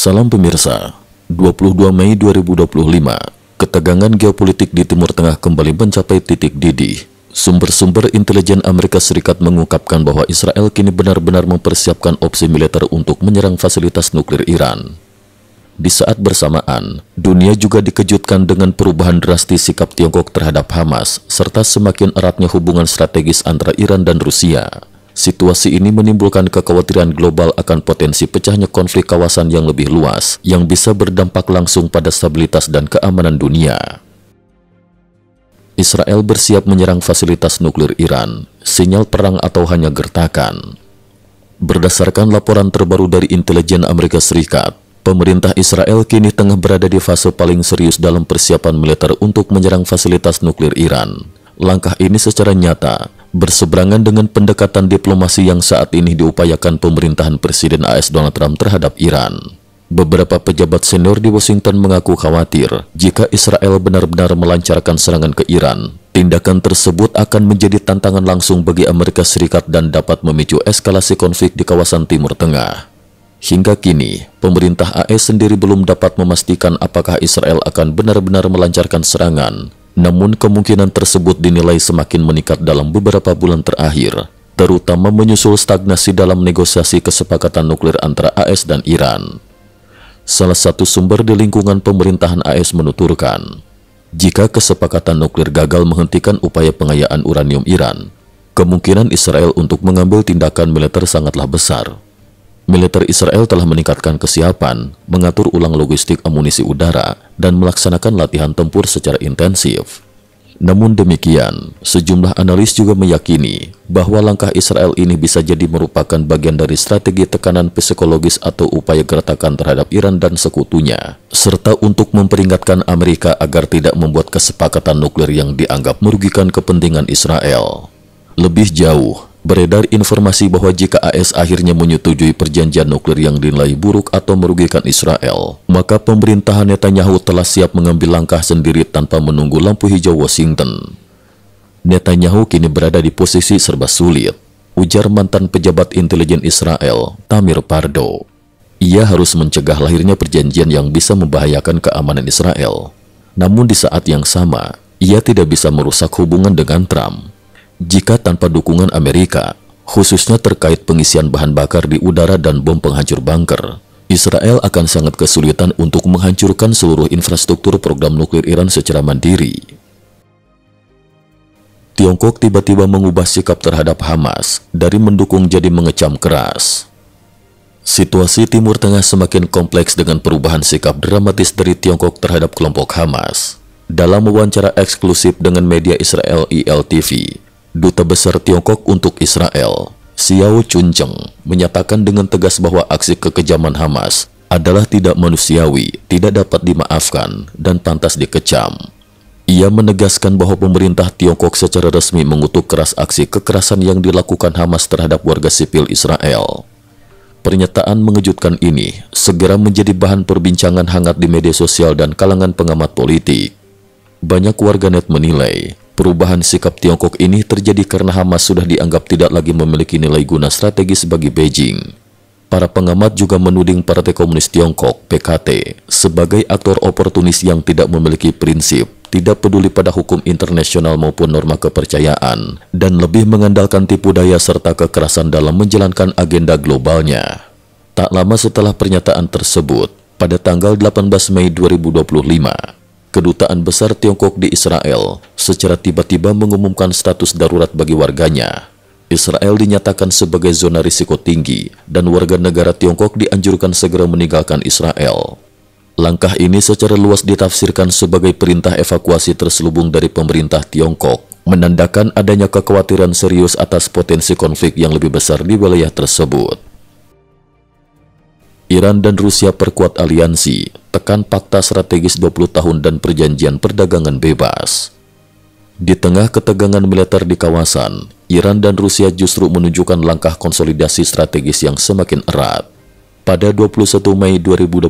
Salam pemirsa, 22 Mei 2025, ketegangan geopolitik di Timur Tengah kembali mencapai titik didih. Sumber-sumber intelijen Amerika Serikat mengungkapkan bahwa Israel kini benar-benar mempersiapkan opsi militer untuk menyerang fasilitas nuklir Iran. Di saat bersamaan, dunia juga dikejutkan dengan perubahan drastis sikap Tiongkok terhadap Hamas, serta semakin eratnya hubungan strategis antara Iran dan Rusia. Situasi ini menimbulkan kekhawatiran global akan potensi pecahnya konflik kawasan yang lebih luas, yang bisa berdampak langsung pada stabilitas dan keamanan dunia. Israel bersiap menyerang fasilitas nuklir Iran, sinyal perang atau hanya gertakan. Berdasarkan laporan terbaru dari intelijen Amerika Serikat, pemerintah Israel kini tengah berada di fase paling serius dalam persiapan militer untuk menyerang fasilitas nuklir Iran. Langkah ini secara nyata berseberangan dengan pendekatan diplomasi yang saat ini diupayakan pemerintahan Presiden AS Donald Trump terhadap Iran. Beberapa pejabat senior di Washington mengaku khawatir jika Israel benar-benar melancarkan serangan ke Iran. Tindakan tersebut akan menjadi tantangan langsung bagi Amerika Serikat dan dapat memicu eskalasi konflik di kawasan Timur Tengah. Hingga kini, pemerintah AS sendiri belum dapat memastikan apakah Israel akan benar-benar melancarkan serangan. Namun kemungkinan tersebut dinilai semakin meningkat dalam beberapa bulan terakhir, terutama menyusul stagnasi dalam negosiasi kesepakatan nuklir antara AS dan Iran. Salah satu sumber di lingkungan pemerintahan AS menuturkan, jika kesepakatan nuklir gagal menghentikan upaya pengayaan uranium Iran, kemungkinan Israel untuk mengambil tindakan militer sangatlah besar. Militer Israel telah meningkatkan kesiapan, mengatur ulang logistik amunisi udara, dan melaksanakan latihan tempur secara intensif. Namun demikian, sejumlah analis juga meyakini bahwa langkah Israel ini bisa jadi merupakan bagian dari strategi tekanan psikologis atau upaya gertakan terhadap Iran dan sekutunya, serta untuk memperingatkan Amerika agar tidak membuat kesepakatan nuklir yang dianggap merugikan kepentingan Israel. Lebih jauh, beredar informasi bahwa jika AS akhirnya menyetujui perjanjian nuklir yang dinilai buruk atau merugikan Israel, maka pemerintahan Netanyahu telah siap mengambil langkah sendiri tanpa menunggu lampu hijau Washington. Netanyahu kini berada di posisi serba sulit, ujar mantan pejabat intelijen Israel, Tamir Pardo. Ia harus mencegah lahirnya perjanjian yang bisa membahayakan keamanan Israel. Namun di saat yang sama, ia tidak bisa merusak hubungan dengan Trump. Jika tanpa dukungan Amerika, khususnya terkait pengisian bahan bakar di udara dan bom penghancur bunker, Israel akan sangat kesulitan untuk menghancurkan seluruh infrastruktur program nuklir Iran secara mandiri. Tiongkok tiba-tiba mengubah sikap terhadap Hamas dari mendukung jadi mengecam keras. Situasi Timur Tengah semakin kompleks dengan perubahan sikap dramatis dari Tiongkok terhadap kelompok Hamas. Dalam wawancara eksklusif dengan media Israel ILTV, Duta Besar Tiongkok untuk Israel, Xiao Chuncheng, menyatakan dengan tegas bahwa aksi kekejaman Hamas adalah tidak manusiawi, tidak dapat dimaafkan, dan pantas dikecam. Ia menegaskan bahwa pemerintah Tiongkok secara resmi mengutuk keras aksi kekerasan yang dilakukan Hamas terhadap warga sipil Israel. Pernyataan mengejutkan ini segera menjadi bahan perbincangan hangat di media sosial dan kalangan pengamat politik. Banyak warganet menilai perubahan sikap Tiongkok ini terjadi karena Hamas sudah dianggap tidak lagi memiliki nilai guna strategis bagi Beijing. Para pengamat juga menuding Partai Komunis Tiongkok (PKT) sebagai aktor oportunis yang tidak memiliki prinsip, tidak peduli pada hukum internasional maupun norma kepercayaan, dan lebih mengandalkan tipu daya serta kekerasan dalam menjalankan agenda globalnya. Tak lama setelah pernyataan tersebut, pada tanggal 18 Mei 2025, Kedutaan Besar Tiongkok di Israel secara tiba-tiba mengumumkan status darurat bagi warganya. Israel dinyatakan sebagai zona risiko tinggi dan warga negara Tiongkok dianjurkan segera meninggalkan Israel. Langkah ini secara luas ditafsirkan sebagai perintah evakuasi terselubung dari pemerintah Tiongkok, menandakan adanya kekhawatiran serius atas potensi konflik yang lebih besar di wilayah tersebut. Iran dan Rusia perkuat aliansi, tekan fakta strategis 20 tahun dan perjanjian perdagangan bebas. Di tengah ketegangan militer di kawasan, Iran dan Rusia justru menunjukkan langkah konsolidasi strategis yang semakin erat. Pada 21 Mei 2025,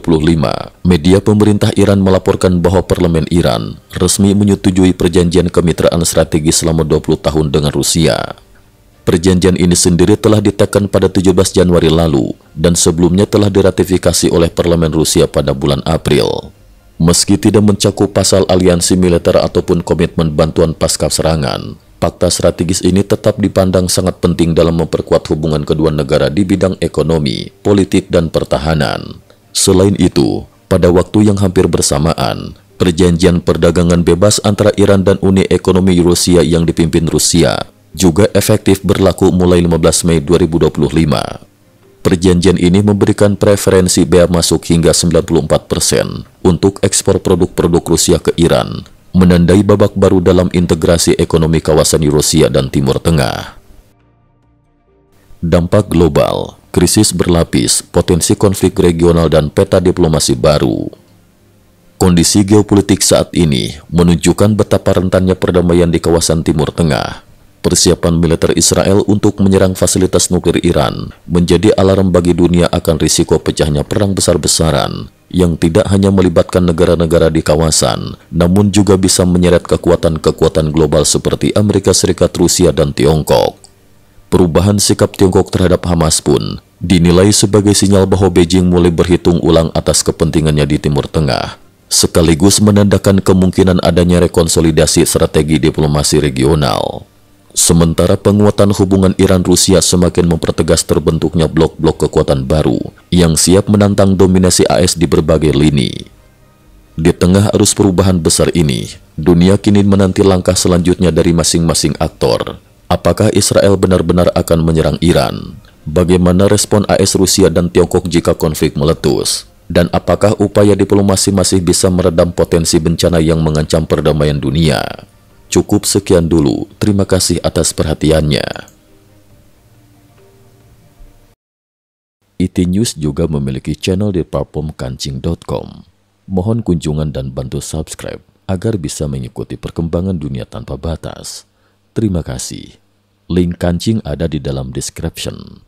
media pemerintah Iran melaporkan bahwa parlemen Iran resmi menyetujui perjanjian kemitraan strategis selama 20 tahun dengan Rusia. Perjanjian ini sendiri telah diteken pada 17 Januari lalu dan sebelumnya telah diratifikasi oleh Parlemen Rusia pada bulan April. Meski tidak mencakup pasal aliansi militer ataupun komitmen bantuan pasca serangan, fakta strategis ini tetap dipandang sangat penting dalam memperkuat hubungan kedua negara di bidang ekonomi, politik, dan pertahanan. Selain itu, pada waktu yang hampir bersamaan, perjanjian perdagangan bebas antara Iran dan Uni Ekonomi Rusia yang dipimpin Rusia juga efektif berlaku mulai 15 Mei 2025. Perjanjian ini memberikan preferensi bea masuk hingga 94% untuk ekspor produk-produk Rusia ke Iran, menandai babak baru dalam integrasi ekonomi kawasan Rusia dan Timur Tengah. Dampak global, krisis berlapis, potensi konflik regional dan peta diplomasi baru. Kondisi geopolitik saat ini menunjukkan betapa rentannya perdamaian di kawasan Timur Tengah. Persiapan militer Israel untuk menyerang fasilitas nuklir Iran menjadi alarm bagi dunia akan risiko pecahnya perang besar-besaran yang tidak hanya melibatkan negara-negara di kawasan, namun juga bisa menyeret kekuatan-kekuatan global seperti Amerika Serikat, Rusia, dan Tiongkok. Perubahan sikap Tiongkok terhadap Hamas pun dinilai sebagai sinyal bahwa Beijing mulai berhitung ulang atas kepentingannya di Timur Tengah, sekaligus menandakan kemungkinan adanya rekonsolidasi strategi diplomasi regional. Sementara penguatan hubungan Iran-Rusia semakin mempertegas terbentuknya blok-blok kekuatan baru yang siap menantang dominasi AS di berbagai lini. Di tengah arus perubahan besar ini, dunia kini menanti langkah selanjutnya dari masing-masing aktor. Apakah Israel benar-benar akan menyerang Iran? Bagaimana respon AS, Rusia, dan Tiongkok jika konflik meletus? Dan apakah upaya diplomasi masih bisa meredam potensi bencana yang mengancam perdamaian dunia? Cukup sekian dulu, terima kasih atas perhatiannya. IT News juga memiliki channel di platform kancing.com. Mohon kunjungan dan bantu subscribe agar bisa mengikuti perkembangan dunia tanpa batas. Terima kasih. Link kancing ada di dalam description.